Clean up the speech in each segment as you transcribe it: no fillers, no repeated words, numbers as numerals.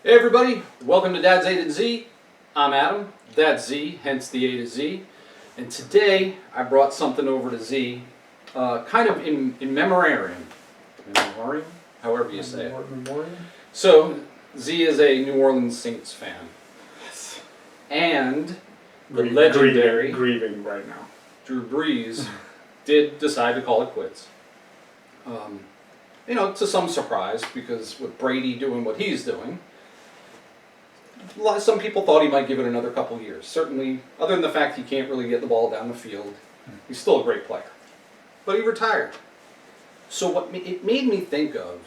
Hey everybody, welcome to Dad's A to Z. I'm Adam, that's Z, hence the A to Z. And today I brought something over to Z, kind of in memorandum, however you say it. Memoriam? So, Z is a New Orleans Saints fan. And the legendary grieving right now. Drew Brees did decide to call it quits. To some surprise, because with Brady doing what he's doing, some people thought he might give it another couple years. Certainly, other than the fact he can't really get the ball down the field, he's still a great player. But he retired. So what it made me think of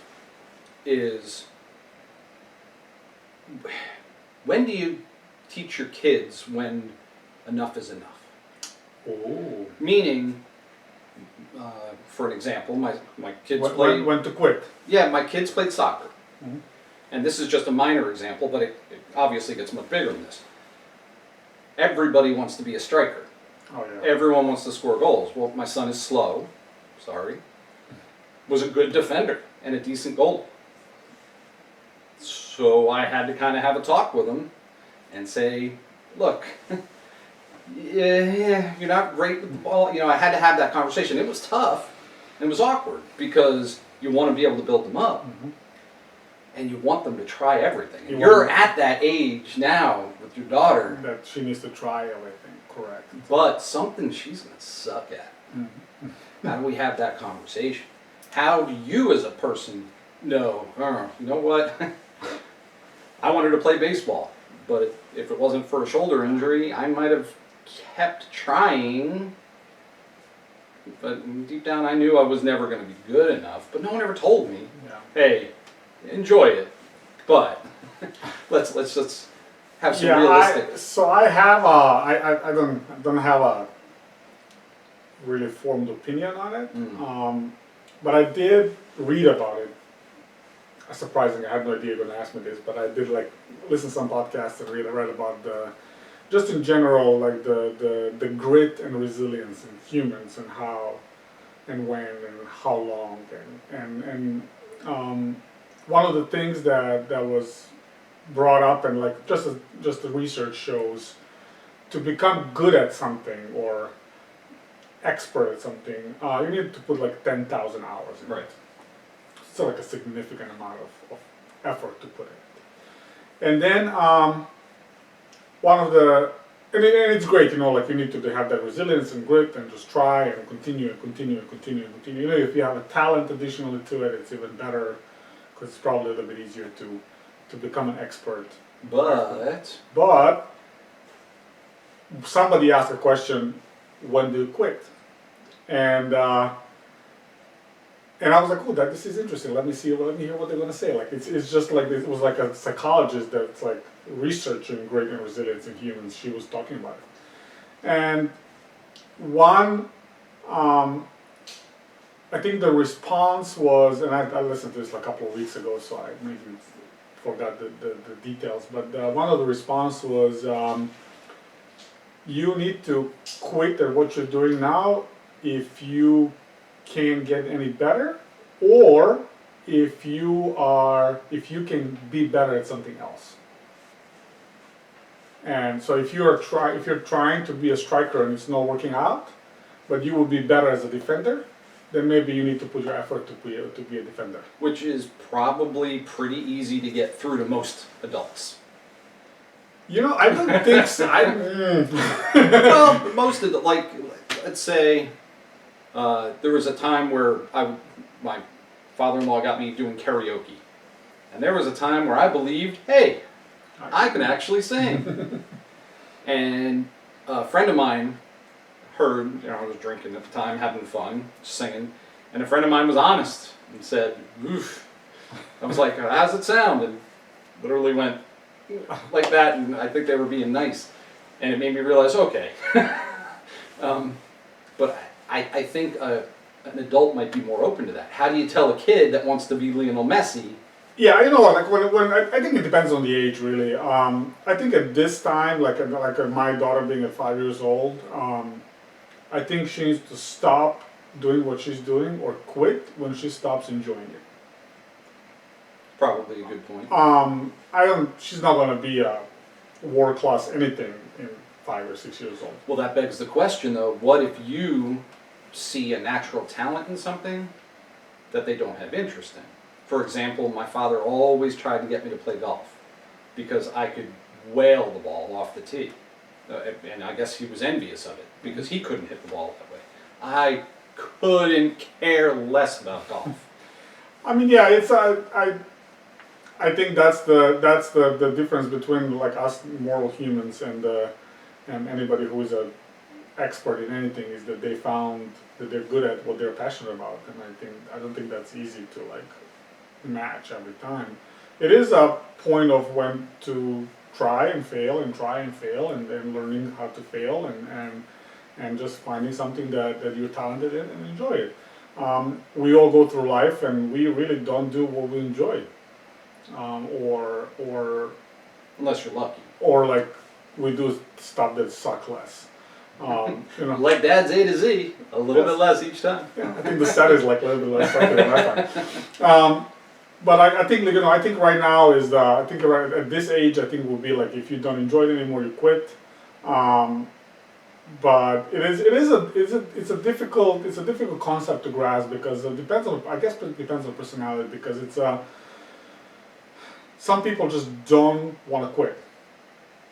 is, when do you teach your kids when enough is enough? Oh. Meaning, for an example, my kids played... When to quit? Yeah, my kids played soccer. Mm-hmm. And this is just a minor example, but it obviously gets much bigger than this. Everybody wants to be a striker. Oh, yeah. Everyone wants to score goals. Well, my son is slow, was a good defender and a decent goalie. So I had to kind of have a talk with him and say, look, yeah, you're not great with the ball. I had to have that conversation. It was tough. It was awkward because you want to be able to build them up. Mm-hmm. And you want them to try everything. And you're at that age now with your daughter. That she needs to try everything, correct. But something she's going to suck at. Mm-hmm. How do we have that conversation? How do you as a person know, you know what? I wanted to play baseball. But if it wasn't for a shoulder injury, I might have kept trying. But deep down I knew I was never going to be good enough. But no one ever told me, hey, enjoy it, but let's just have some realistic. I don't have a really formed opinion on it, but I did read about it. Surprisingly, I had no idea you were going to ask me this, but I did listen to some podcasts and read about just in general the grit and resilience in humans and how and when and how long and one of the things that was brought up and just the research shows, to become good at something or expert at something, you need to put 10,000 hours in it. Still a significant amount of effort to put in. And then one of the and it's great, you need to have that resilience and grit and just try and continue and continue and continue and continue. If you have a talent additionally to it, it's even better. Because it's probably a little bit easier to become an expert. But somebody asked a question, when do you quit? And I was like, oh, this is interesting. Let me hear what they're going to say. It's just it was like a psychologist that's researching grit and resilience in humans. She was talking about it. And one, I think the response was, and I listened to this a couple of weeks ago, so I maybe forgot the details, but one of the response was, you need to quit at what you're doing now if you can't get any better, or if you can be better at something else. And so if you're trying to be a striker and it's not working out, but you will be better as a defender, then maybe you need to put your effort to be a defender. Which is probably pretty easy to get through to most adults. I don't think so. Well, most of let's say, there was a time where my father-in-law got me doing karaoke. And there was a time where I believed, hey, I can actually sing. And a friend of mine heard, I was drinking at the time, having fun, singing, and a friend of mine was honest and said, oof. I was like, how's it sound? And literally went like that, and I think they were being nice. And it made me realize, okay. But I think an adult might be more open to that. How do you tell a kid that wants to be Lionel Messi? Yeah, when I think it depends on the age, really. I think at this time, my daughter being at 5 years old, I think she needs to stop doing what she's doing or quit when she stops enjoying it. Probably a good point. I don't. She's not going to be a world class anything in 5 or 6 years old. Well, that begs the question, though. What if you see a natural talent in something that they don't have interest in? For example, my father always tried to get me to play golf because I could whale the ball off the tee. And I guess he was envious of it because he couldn't hit the ball that way. I couldn't care less about golf. I mean, yeah, it's I think that's the difference between like us moral humans and anybody who is an expert in anything is that they found that they're good at what they're passionate about, and I don't think that's easy to like match every time. It is a point of when to try and fail and try and fail and learning how to fail and just finding something that you're talented in and enjoy it. We all go through life and we really don't do what we enjoy, or Unless you're lucky. or like we do stuff that suck less. You know, Like Dad's A to Z, a little Yes. bit less each time. yeah, I think the set is like a little bit less sucky than I find. But I think like, I think right now is I think right at this age I think will be like if you don't enjoy it anymore you quit. But it's a difficult concept to grasp because it depends on it depends on personality because it's some people just don't want to quit,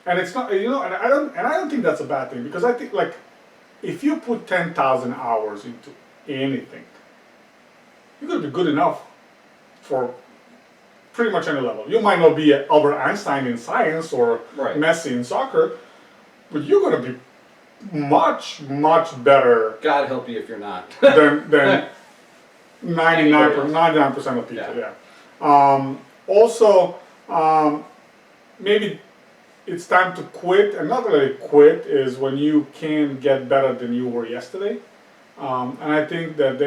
and it's not and I don't think that's a bad thing because I think like if you put 10,000 hours into anything, you're gonna be good enough for pretty much any level. You might not be Albert Einstein in science or Right. Messi in soccer, but you're gonna be much better God help you if you're not. than Anybody else. 99% of people. Yeah. Yeah. Also, maybe it's time to quit, and not really quit is when you can get better than you were yesterday. And I think that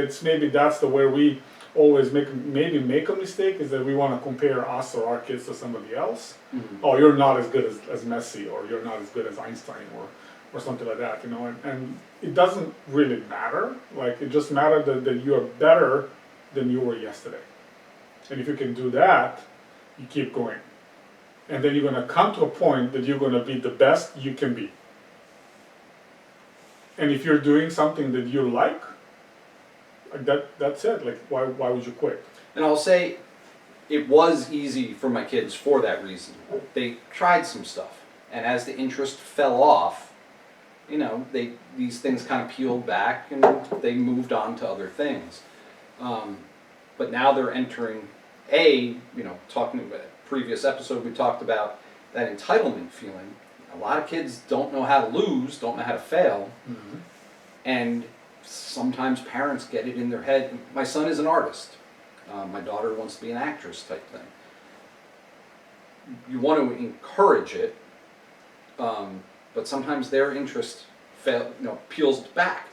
that's the way we always make a mistake is that we want to compare us or our kids to somebody else. Mhm. Oh, you're not as good as Messi, or you're not as good as Einstein, or something like that, and it doesn't really matter. Like it just matters that you are better than you were yesterday. And if you can do that, you keep going. And then you're gonna come to a point that you're gonna be the best you can be. And if you're doing something that you like that's it. Like why would you quit? And I'll say it was easy for my kids for that reason. They tried some stuff, and as the interest fell off, these things kind of peeled back and they moved on to other things. But now they're entering talking about previous episode we talked about that entitlement feeling. A lot of kids don't know how to lose, don't know how to fail, Mm-hmm. and sometimes parents get it in their head. My son is an artist. My daughter wants to be an actress type thing. You want to encourage it, but sometimes their interest peels back.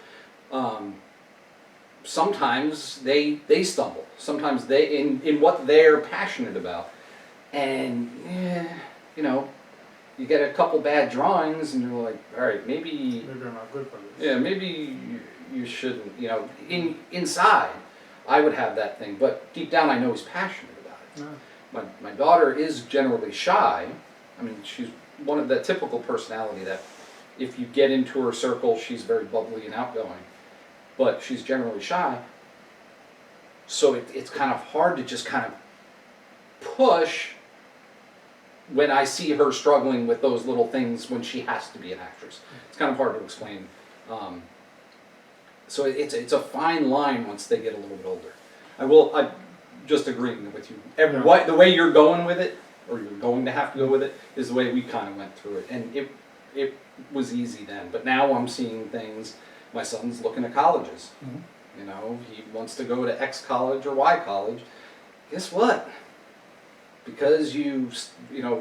Sometimes they stumble. Sometimes they in what they're passionate about, and you get a couple bad drawings, and you're like, all right, maybe Maybe I'm not good for this. yeah, maybe you shouldn't. Inside, I would have that thing, but deep down, I know he's passionate about it. Yeah. My daughter is generally shy. I mean, she's one of the typical personality that if you get into her circle, she's very bubbly and outgoing, but she's generally shy. So it's kind of hard to just kind of push when I see her struggling with those little things when she has to be an actress. It's kind of hard to explain. So it's a fine line once they get a little bit older. I just agreeing with you. The way you're going with it, or you're going to have to go with it, is the way we kind of went through it. And it was easy then. But now I'm seeing things, my son's looking at colleges. Mhm. He wants to go to X college or Y college. Guess what? Because you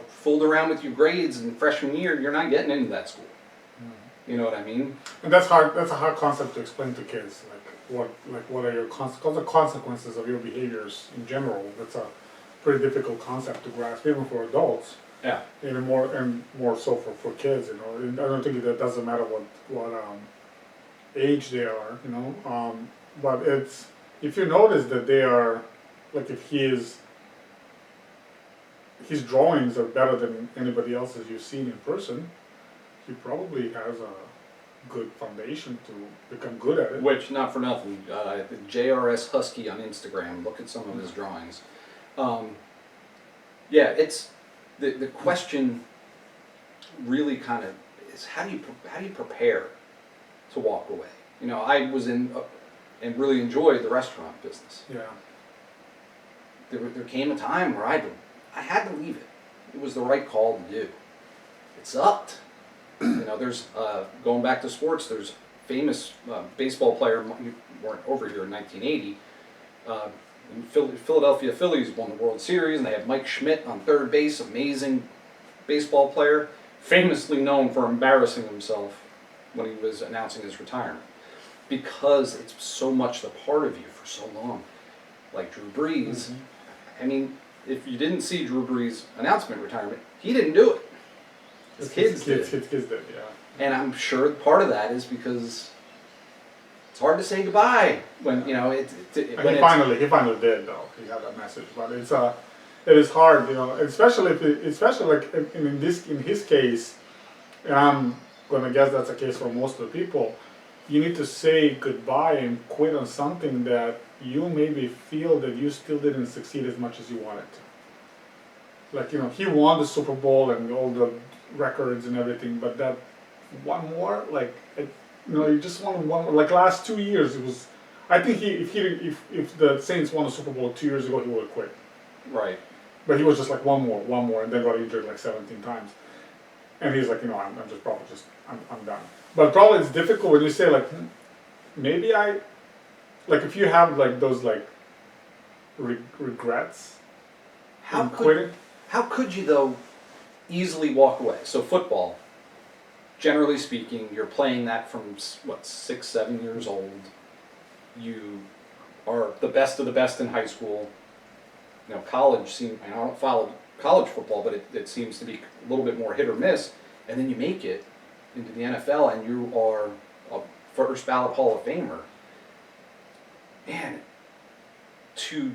fooled around with your grades in freshman year, you're not getting into that school. You know what I mean? And that's hard. That's a hard concept to explain to kids. What are your consequences of your behaviors in general? That's a pretty difficult concept to grasp, even for adults. Yeah. Even more so for kids. And I don't think that doesn't matter what age they are. But it's if you notice that they are like if he is his drawings are better than anybody else's you've seen in person, he probably has a good foundation to become good at it. Which, not for nothing, JRS Husky on Instagram, look at some of his drawings. Yeah, it's, the question really kind of is how do you prepare to walk away? You know, I was in and really enjoyed the restaurant business. Yeah. There came a time where I had to leave it. It was the right call to do. It sucked. You know, there's going back to sports. There's a famous baseball player. You weren't over here in 1980. Philadelphia Phillies won the World Series, and they had Mike Schmidt on third base. Amazing baseball player, famously known for embarrassing himself when he was announcing his retirement, because it's so much the part of you for so long. Like Drew Brees. Mm-hmm. I mean, if you didn't see Drew Brees' announcement retirement, he didn't do it. His kids did. His kids did, yeah. And I'm sure part of that is because it's hard to say goodbye when, you know, he finally did, though. He had that message, but it is hard, you know, especially like in his case, and I'm gonna guess that's the case for most of the people. You need to say goodbye and quit on something that you maybe feel that you still didn't succeed as much as you wanted to. Like, you know, he won the Super Bowl and all the records and everything, but that one more, like, you know, you just won one. Like last 2 years, it was. I think if the Saints won the Super Bowl 2 years ago, he would have quit. Right. But he was just like one more, and then got injured like 17 times. And he's like, you know, I'm done. But probably it's difficult when you say like, maybe if you have like those like regrets. How could you though easily walk away? So football, generally speaking, you're playing that from what, 6, 7 years old. You are the best of the best in high school. You know, college I don't follow college football, but it seems to be a little bit more hit or miss. And then you make it into the NFL, and you are a first ballot Hall of Famer. Man, to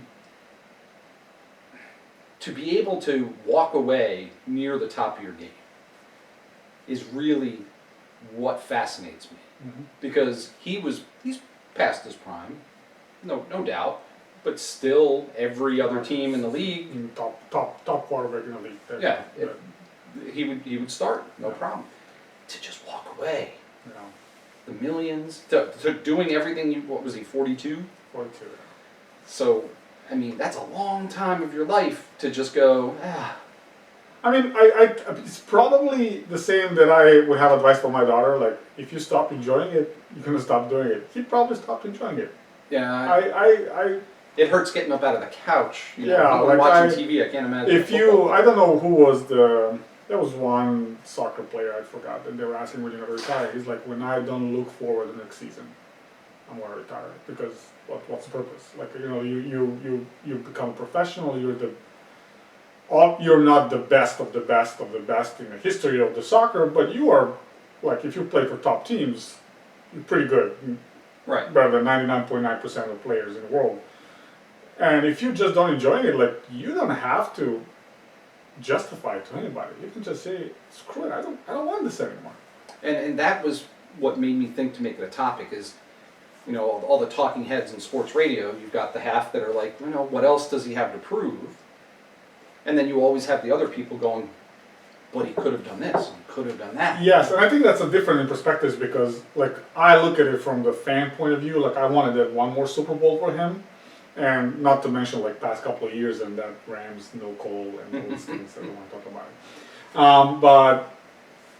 be able to walk away near the top of your game is really what fascinates me. Mm-hmm. Because he's past his prime, no doubt, but still every other team in the league, top quarterback in the league. Yeah, he would start, no problem. To just walk away, the millions, to doing everything. What was he, 42? 42. So, I mean, that's a long time of your life to just go, I mean, it's probably the same that I would have advice for my daughter. Like, if you stop enjoying it, you're gonna stop doing it. He probably stopped enjoying it. Yeah. It hurts getting up out of the couch. You know, yeah, like watching TV. I can't imagine. I don't know who was there was one soccer player I forgot, and they were asking when you're gonna retire. He's like, when I don't look forward to the next season, I'm gonna retire, because what's the purpose? Like, you know, you become a professional. You're not the best of the best of the best in the history of the soccer, but you are, like, if you play for top teams, you're pretty good. Right. Better than 99.9% of the players in the world. And if you just don't enjoy it, like, you don't have to justify it to anybody. You can just say, screw it, I don't want this anymore. And that was what made me think to make it a topic is, you know, all the talking heads in sports radio, you've got the half that are like, you know, what else does he have to prove? And then you always have the other people going, but he could have done this, and he could have done that. Yes, and I think that's a different in perspectives, because, like, I look at it from the fan point of view. Like, I wanted that one more Super Bowl for him, and not to mention, like, past couple of years and that Rams no Cole and all those things that I want to talk about. But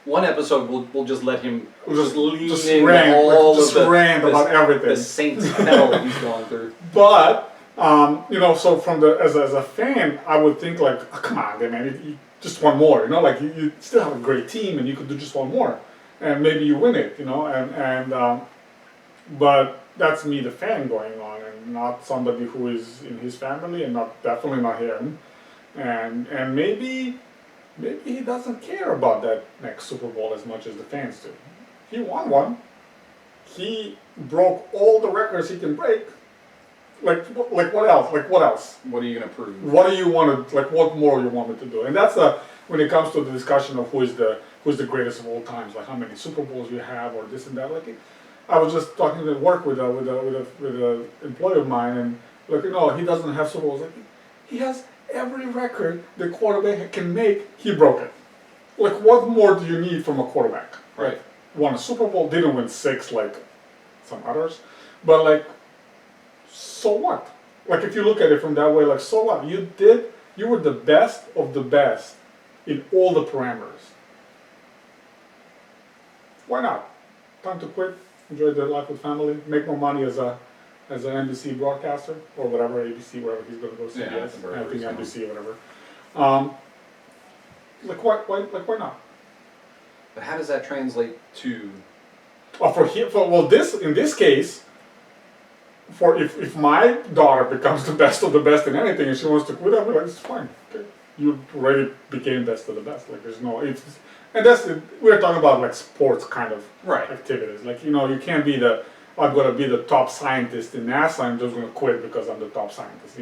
one episode we'll just let him just rant about everything. The Saints hell he's gone through. But you know, so from as a fan, I would think like, oh, come on, man, you just one more. You know, like you still have a great team, and you could do just one more, and maybe you win it. You know, and but that's me, the fan, going on, and not somebody who is in his family, and definitely not him, and maybe he doesn't care about that next Super Bowl as much as the fans do. He won one. He broke all the records he can break. like what else? Like what else? What are you gonna prove? What do you want to like? What more you want me to do? And that's the when it comes to the discussion of who's the greatest of all times, like how many Super Bowls you have or this and that. Like I was just talking to work with a employee of mine, and like he doesn't have Super Bowls. Like he has every record the quarterback can make. He broke it. Like what more do you need from a quarterback? Right. Like, won a Super Bowl, didn't win 6 like some others, but like so what? Like if you look at it from that way, like so what? You were the best of the best in all the parameters. Why not? Time to quit, enjoy the life with family, make more money as an NBC broadcaster or whatever, ABC, wherever he's going to go, CBS, I think NBC or whatever. Why not? But how does that translate to? Well, in this case, if my daughter becomes the best of the best in anything and she wants to quit, I'll be like, it's fine. Okay. You already became best of the best. Like there's no, and we're talking about like sports kind of activities. Like you can't be I'm gonna be the top scientist in NASA. I'm just gonna quit because I'm the top scientist.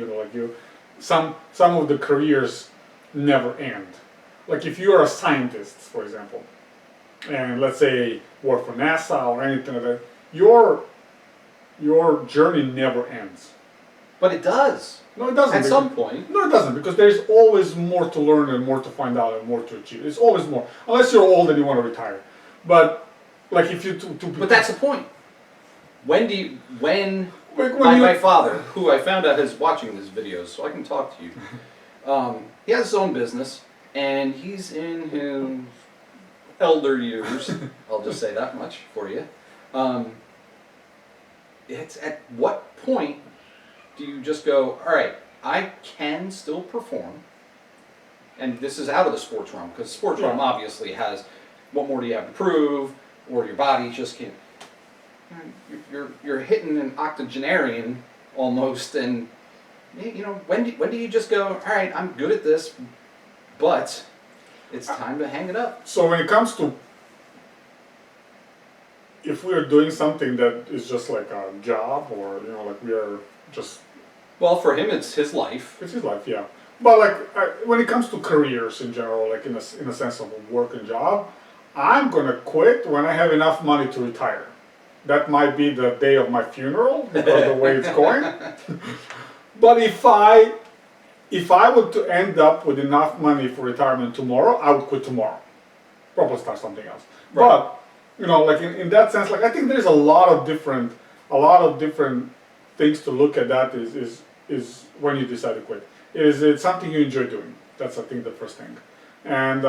Some of the careers never end. Like if you're a scientist, for example, and let's say work for NASA or anything like that, your journey never ends. But it does. No, it doesn't. At some point. No, it doesn't, because there's always more to learn and more to find out and more to achieve. It's always more, unless you're old and you want to retire. But like if you But that's the point. My father, who I found out is watching these videos, so I can talk to you. He has his own business, and he's in his elder years. I'll just say that much for you. It's at what point do you just go, all right, I can still perform, and this is out of the sports realm, because the sports realm obviously has, what more do you have to prove, or your body just can't. You're hitting an octogenarian almost, and when do you just go, all right, I'm good at this, but it's time to hang it up. So when it comes to, if we are doing something that is just like a job, or like we are just, well, for him it's his life. It's his life, yeah. But like when it comes to careers in general, like in a sense of a work and job, I'm gonna quit when I have enough money to retire. That might be the day of my funeral because of the way it's going. But if I were to end up with enough money for retirement tomorrow, I would quit tomorrow. Probably start something else. Right. But like in that sense, like I think there's a lot of different things to look at. That is when you decide to quit. Is it something you enjoy doing? That's I think the first thing. And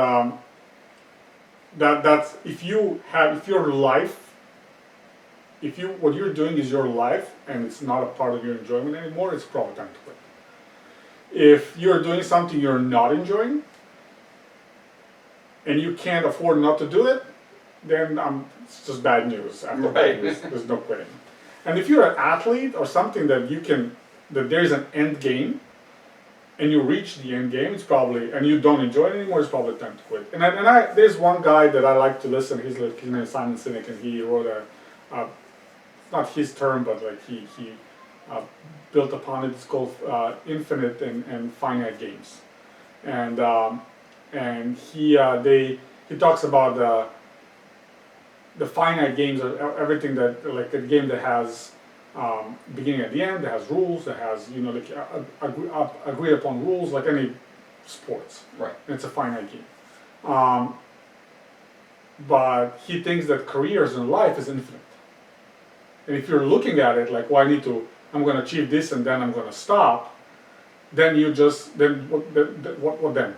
that's if your life. What you're doing is your life and it's not a part of your enjoyment anymore, it's probably time to quit. If you're doing something you're not enjoying and you can't afford not to do it, then it's just bad news. After bad news, there's no quitting. And if you're an athlete or something that there is an end game and you reach the end game, it's probably, and you don't enjoy it anymore, it's probably time to quit. And there's one guy that I like to listen, his name is Simon Sinek, and he wrote not his term, but like he built upon it. It's called Infinite and Finite Games, and he talks about the finite games are everything that like a game that has beginning and the end, that has rules, that has agreed upon rules, like any sports. Right. And it's a finite game. But he thinks that careers in life is infinite. And if you're looking at it like, well, I'm going to achieve this and then I'm going to stop, then what then?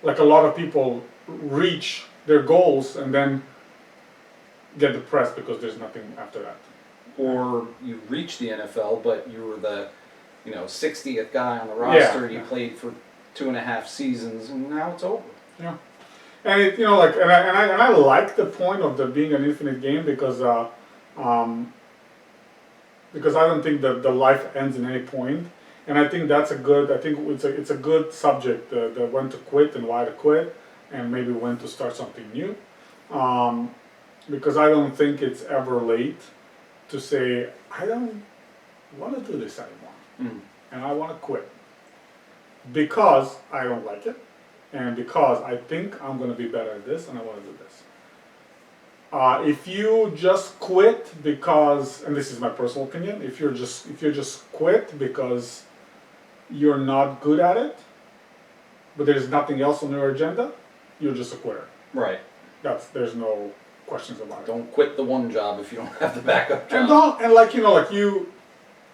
Like a lot of people reach their goals and then get depressed because there's nothing after that. Or you reach the NFL, but you were the 60th guy on the roster, and you played for 2.5 seasons, and now it's over. Yeah. And and I like the point of there being an infinite game because I don't think that the life ends in any point, and I think it's a good subject, the when to quit and why to quit, and maybe when to start something new, because I don't think it's ever late to say I want to do this anymore. Mm. And I want to quit. Because I don't like it. And because I think I'm going to be better at this and I want to do this. If you just quit because, and this is my personal opinion, if you just quit because you're not good at it, but there's nothing else on your agenda, you're just a quitter. Right. There's no questions about it. Don't quit the one job if you don't have the backup job. And like you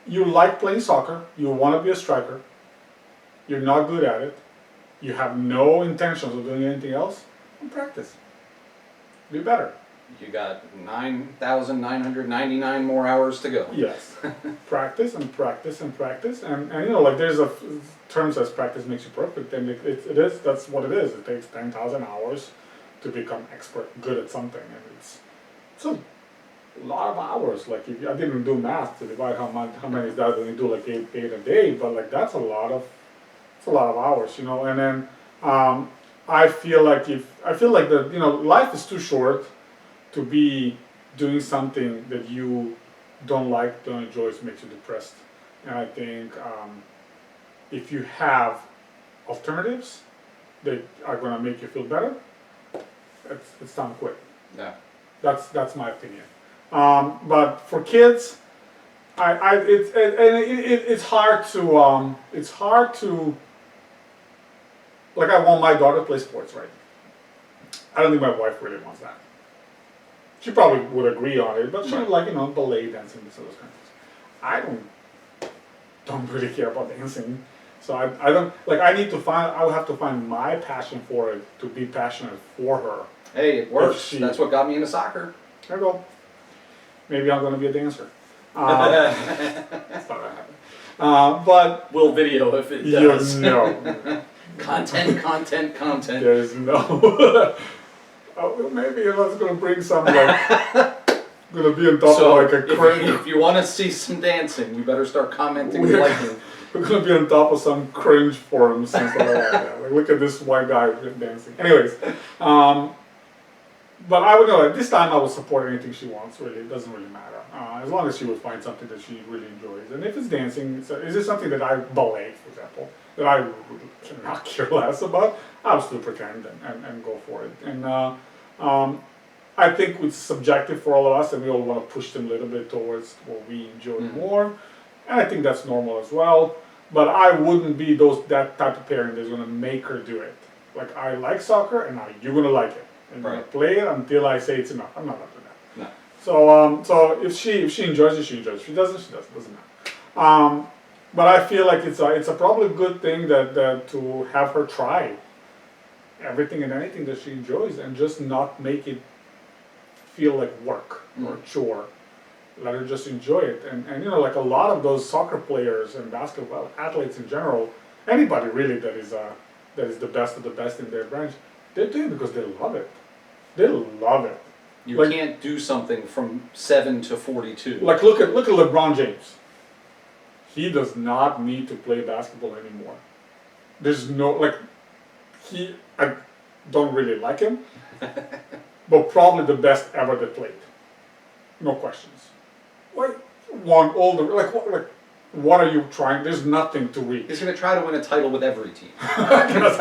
like playing soccer, you want to be a striker, you're not good at it, you have no intentions of doing anything else, then practice. Be better. You got 9,999 more hours to go. Yes. Practice and practice and practice. And like there's a term says practice makes you perfect, and it is, that's what it is. It takes 10,000 hours to become good at something. And it's a lot of hours. Like I didn't do math to divide how many is that when you do like eight a day, but like that's a lot of hours, And then I feel like life is too short to be doing something that you don't like, don't enjoy, it makes you depressed. And I think if you have alternatives that are going to make you feel better, it's time to quit. Yeah. That's my opinion. But for kids, it's hard to like I want my daughter to play sports, right? I don't think my wife really wants that. She probably would agree on it, but she would like, ballet dancing and those kinds of things. I don't really care about dancing. So I don't, like I would have to find my passion for it to be passionate for her. Hey, it works. That's what got me into soccer. There you go. Maybe I'm going to be a dancer. That's not going to happen. But we'll video if it does. No. Content. There's no. Oh, maybe that's going to bring some like. Going to be on top of like a cringe. If you want to see some dancing, you better start commenting and liking. We're going to be on top of some cringe forums and stuff like that. Like, look at this white guy dancing. Anyways, but I would know at this time I will support anything she wants. Really, it doesn't really matter as long as she would find something that she really enjoys. And if it's dancing, is it something that ballet, for example, that I cannot care less about, I'll still pretend and go for it. And I think it's subjective for all of us, and we all want to push them a little bit towards what we enjoy more. And I think that's normal as well. But I wouldn't be that type of parent that's going to make her do it. Like, I like soccer, and now you're going to like it. And you're going to play it until I say it's enough. I'm not going to do that. No. So if she enjoys it, she enjoys it. If she doesn't, she doesn't. Doesn't matter. But I feel like it's a probably good thing that to have her try everything and anything that she enjoys, and just not make it feel like work or a chore. Let her just enjoy it. And like a lot of those soccer players and basketball athletes in general, anybody really that is the best of the best in their branch, they're doing it because they love it. They love it. You can't do something from 7 to 42. Like look at LeBron James. He does not need to play basketball anymore. There's no I don't really like him, but probably the best ever that played. No questions. What are you trying? There's nothing to reach. He's going to try to win a title with every team. that's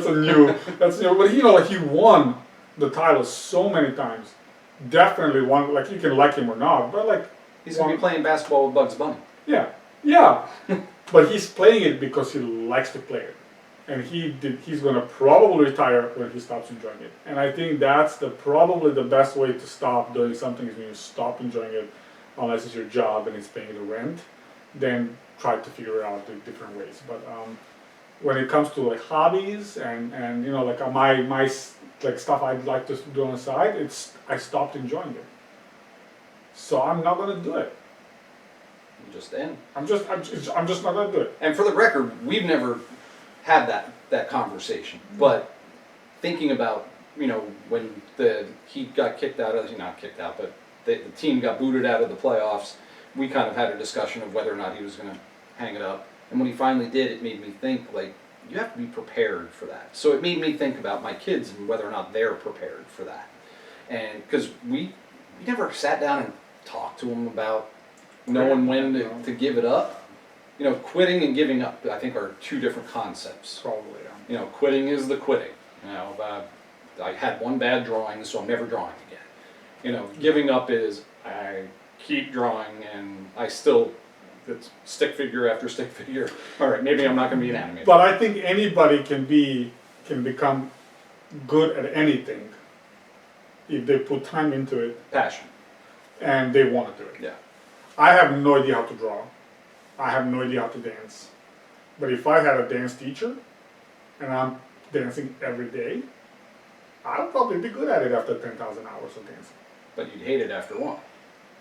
new. But he won the title so many times. Definitely won. Like, you can like him or not, but like he's going to be playing basketball with Bugs Bunny. Yeah. But he's playing it because he likes to play it, and he's going to probably retire when he stops enjoying it. And I think that's probably the best way to stop doing something is when you stop enjoying it, unless it's your job and it's paying the rent. Then try to figure it out in different ways. But when it comes to like hobbies and like my stuff I'd like to do on the side, I stopped enjoying it. So I'm not going to do it. Just end. I'm just not going to do it. And for the record, we've never had that conversation. But thinking about when he got kicked out of, not kicked out, but the team got booted out of the playoffs, we kind of had a discussion of whether or not he was going to hang it up. And when he finally did, it made me think, like, you have to be prepared for that. So it made me think about my kids and whether or not they're prepared for that. And because we never sat down and talked to them about knowing when You know, to give it up. You know, quitting and giving up, I think, are two different concepts. probably. You know, quitting is the quitting. You know, I had one bad drawing, so I'm never drawing again. You know, giving up is I keep drawing and I still, it's stick figure after stick figure. All right, maybe I'm not going to be an animator. But I think anybody can become good at anything if they put time into it Passion. and they want to do it. Yeah. I have no idea how to draw. I have no idea how to dance. But if I had a dance teacher and I'm dancing every day, I'll probably be good at it after 10,000 hours of dancing. But you'd hate it after one.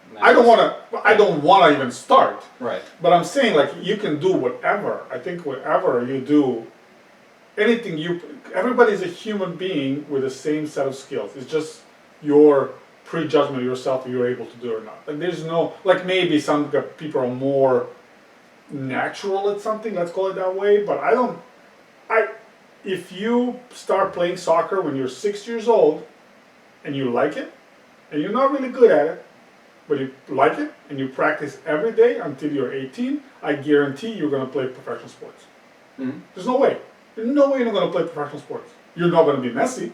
And I don't that's- want to even start. Right. But I'm saying, like, you can do whatever. I think whatever you do, everybody's a human being with the same set of skills. It's just your prejudgment of yourself if you're able to do it or not. Like, there's no, like, maybe some people are more natural at something, let's call it that way, but if you start playing soccer when you're 6 years old and you like it, and you're not really good at it, but you like it and you practice every day until you're 18, I guarantee you're going to play professional sports. Mm-hmm. There's no way. There's no way you're not going to play professional sports. You're not going to be Messi,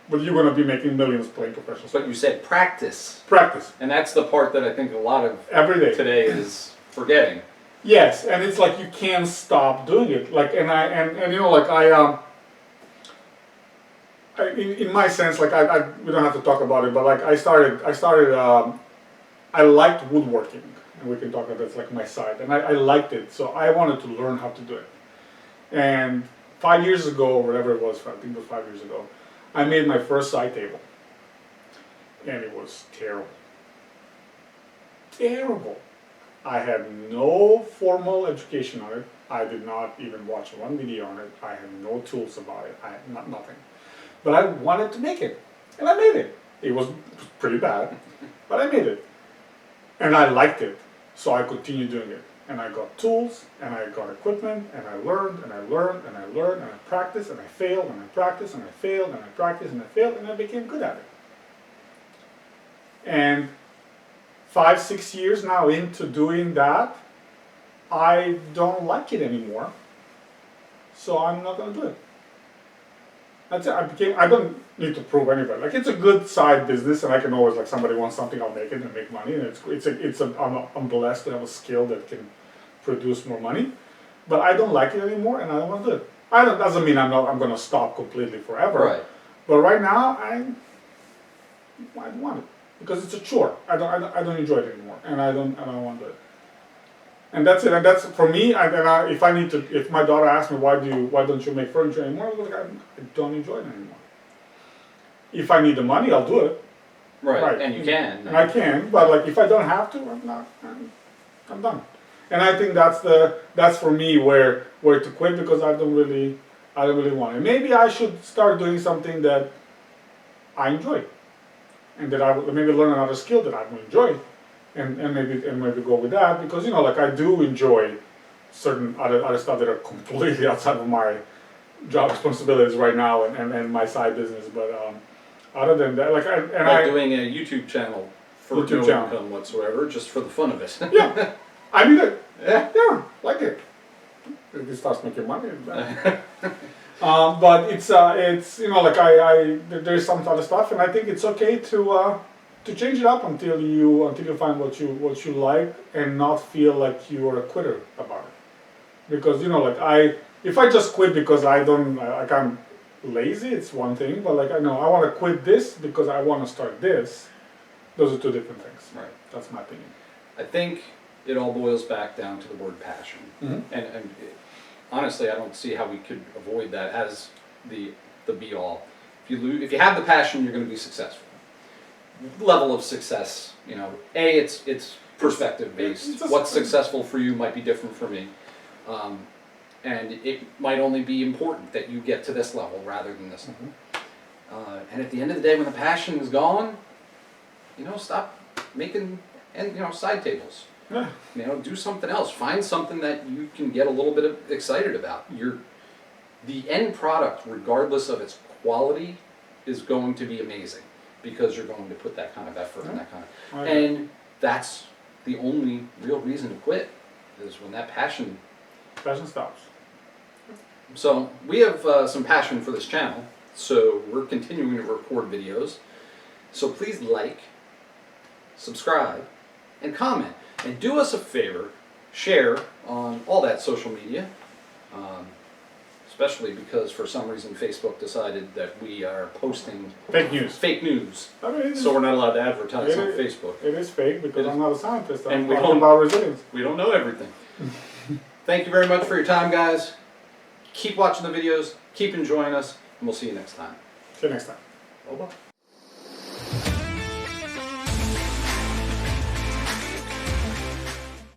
but you're going to be making millions playing professional sports. But you said practice. Practice. And that's the part that I think a lot of Every day. today is forgetting. Yes, and it's like you can't stop doing it. Like, and you know, like in my sense, like we don't have to talk about it, but like I started. I liked woodworking, and we can talk about that's like my side, and I liked it, so I wanted to learn how to do it. And 5 years ago, or whatever it was, I think it was 5 years ago, I made my first side table, and it was terrible. Terrible. I had no formal education on it. I did not even watch one video on it. I had no tools about it. I had nothing. But I wanted to make it, and I made it. It was pretty bad, but I made it. And I liked it, so I continued doing it. And I got tools, and I got equipment, and I learned, and I learned, and I learned, and I practiced, and I failed, and I practiced, and I failed, and I practiced, and I failed, and I became good at it. And 5, 6 years now into doing that, I don't like it anymore, so I'm not going to do it. That's it. I don't need to prove anybody. Like, it's a good side business, and I can always, like, somebody wants something, I'll make it and make money. And I'm blessed to have a skill that can produce more money, but I don't like it anymore, and I don't want to do it. Doesn't mean I'm going to stop completely forever. Right. But right now, I don't want it because it's a chore. I don't enjoy it anymore, and I don't want to do it. And that's it. And that's for me. If my daughter asks me why don't you make furniture anymore, I'm like, I don't enjoy it anymore. If I need the money, I'll do it. Right. And you can. And I can, but like if I don't have to, I'm not. I'm done. And I think that's for me where to quit because I don't really want it. Maybe I should start doing something that I enjoy, and that I would maybe learn another skill that I would enjoy. And maybe go with that because like I do enjoy certain other stuff that are completely outside of my job responsibilities right now and my side business. But other than that, doing a YouTube channel for no income whatsoever, just for the fun of it. Yeah, I mean it. Yeah, like it. It starts making money. But it's there's some other stuff, and I think it's okay to change it up until you find what you like and not feel like you are a quitter about it. Because if I just quit because I'm lazy, it's one thing, but I want to quit this because I want to start this. Those are two different things. Right. That's my opinion. I think it all boils back down to the word passion. Mm-hmm. And honestly, I don't see how we could avoid that as the be all. If you have the passion, you're going to be successful. Level of success, it's perspective based. What's successful for you might be different for me, and it might only be important that you get to this level rather than this level. And at the end of the day, when the passion is gone, stop making side tables. Yeah. Do something else. Find something that you can get a little bit excited about. The end product, regardless of its quality, is going to be amazing. Because you're going to put that kind of effort and that kind of, and that's the only real reason to quit is when that passion. Passion stops. So we have some passion for this channel, so we're continuing to record videos. So please like, subscribe, and comment. And do us a favor, share on all that social media, especially because for some reason Facebook decided that we are posting Fake news. fake news. I mean, So we're not allowed to advertise on Facebook. It is fake because I'm not a scientist. I'm And we talking don't- about resilience. We don't know everything. Thank you very much for your time, guys. Keep watching the videos, keep enjoying us, and we'll see you next time. See you next time. Bye-bye.